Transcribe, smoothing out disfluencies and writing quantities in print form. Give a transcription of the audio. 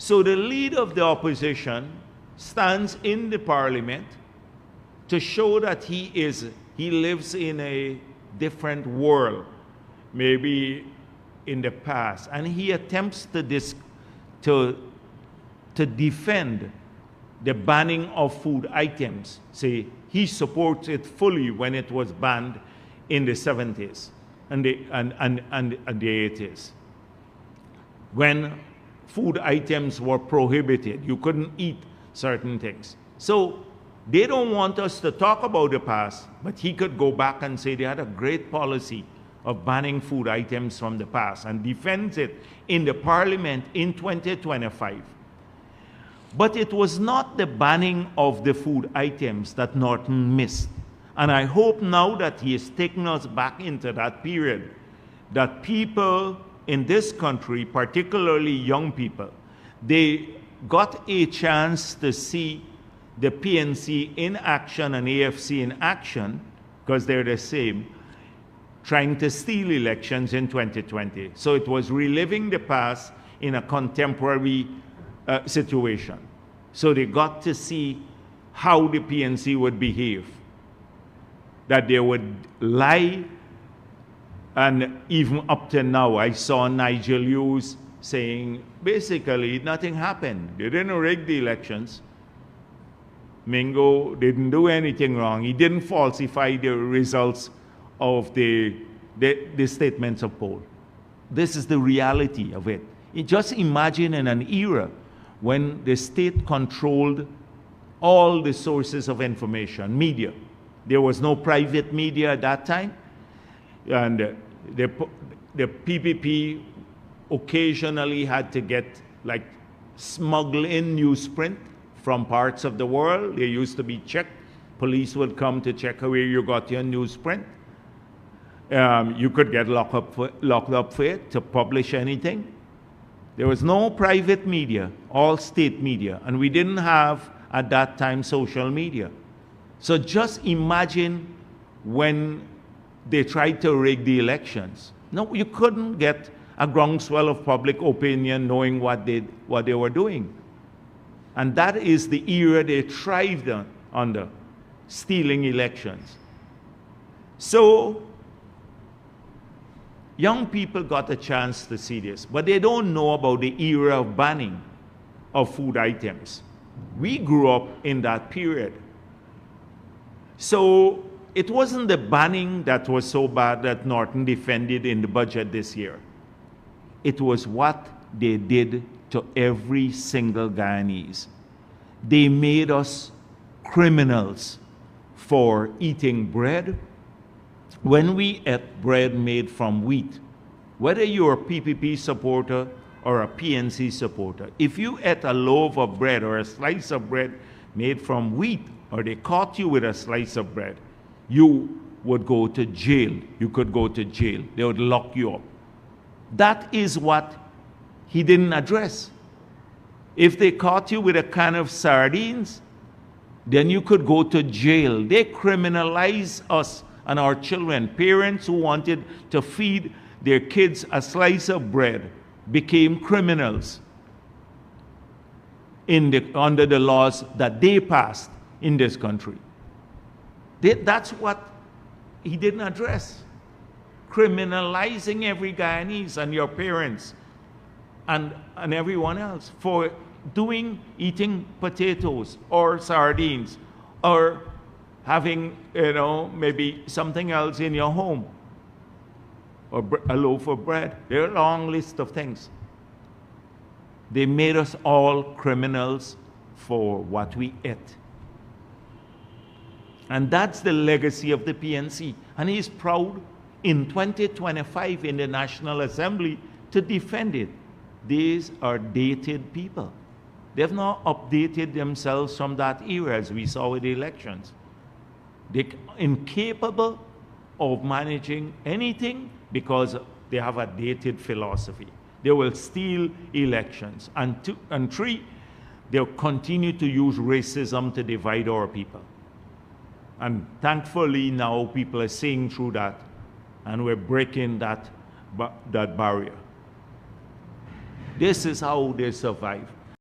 So the leader of the opposition stands in the parliament to show that he lives in a different world, maybe in the past, and he attempts to defend the banning of food items. Say he supports it fully when it was banned in the 70s and the 80s, when food items were prohibited. You couldn't eat certain things. So they don't want us to talk about the past, but he could go back and say they had a great policy of banning food items from the past and defends it in the parliament in 2025. But it was not the banning of the food items that Norton missed. And I hope now that he is taking us back into that period, that people in this country, particularly young people, they got a chance to see the PNC in action and AFC in action, because they're the same, trying to steal elections in 2020. So it was reliving the past in a contemporary situation. So they got to see how the PNC would behave, that they would lie, and even up to now, I saw Nigel Hughes saying, basically, nothing happened. They didn't rig the elections. Mingo didn't do anything wrong. He didn't falsify the results of the statements of poll. This is the reality of it. Just imagine in an era when the state controlled all the sources of information, media. There was no private media at that time, and the PPP occasionally had to get, like, smuggle in newsprint from parts of the world. They used to be checked. Police would come to check where you got your newsprint. You could get locked up for it, to publish anything. There was no private media, all state media, and we didn't have, at that time, social media. So just imagine when they tried to rig the elections. No, you couldn't get a groundswell of public opinion knowing what they were doing. And that is the era they thrived under, stealing elections. So young people got a chance to see this, but they don't know about the era of banning of food items. We grew up in that period. So it wasn't the banning that was so bad that Norton defended in the budget this year. It was what they did to every single Guyanese. They made us criminals for eating bread. When we ate bread made from wheat, whether you're a PPP supporter or a PNC supporter, if you ate a loaf of bread or a slice of bread made from wheat, or they caught you with a slice of bread, you would go to jail. You could go to jail. They would lock you up. That is what he didn't address. If they caught you with a can of sardines, then you could go to jail. They criminalize us and our children. Parents who wanted to feed their kids a slice of bread became criminals under the laws that they passed in this country. That's what he didn't address. Criminalizing every Guyanese and your parents and everyone else for eating potatoes or sardines or having, maybe something else in your home or a loaf of bread. There are a long list of things. They made us all criminals for what we ate. And that's the legacy of the PNC. And he's proud in 2025 in the National Assembly to defend it. These are dated people. They've not updated themselves from that era, as we saw with the elections. They're incapable of managing anything because they have a dated philosophy. They will steal elections. And three, they'll continue to use racism to divide our people. And thankfully now people are seeing through that, and we're breaking that barrier. This is how they survive.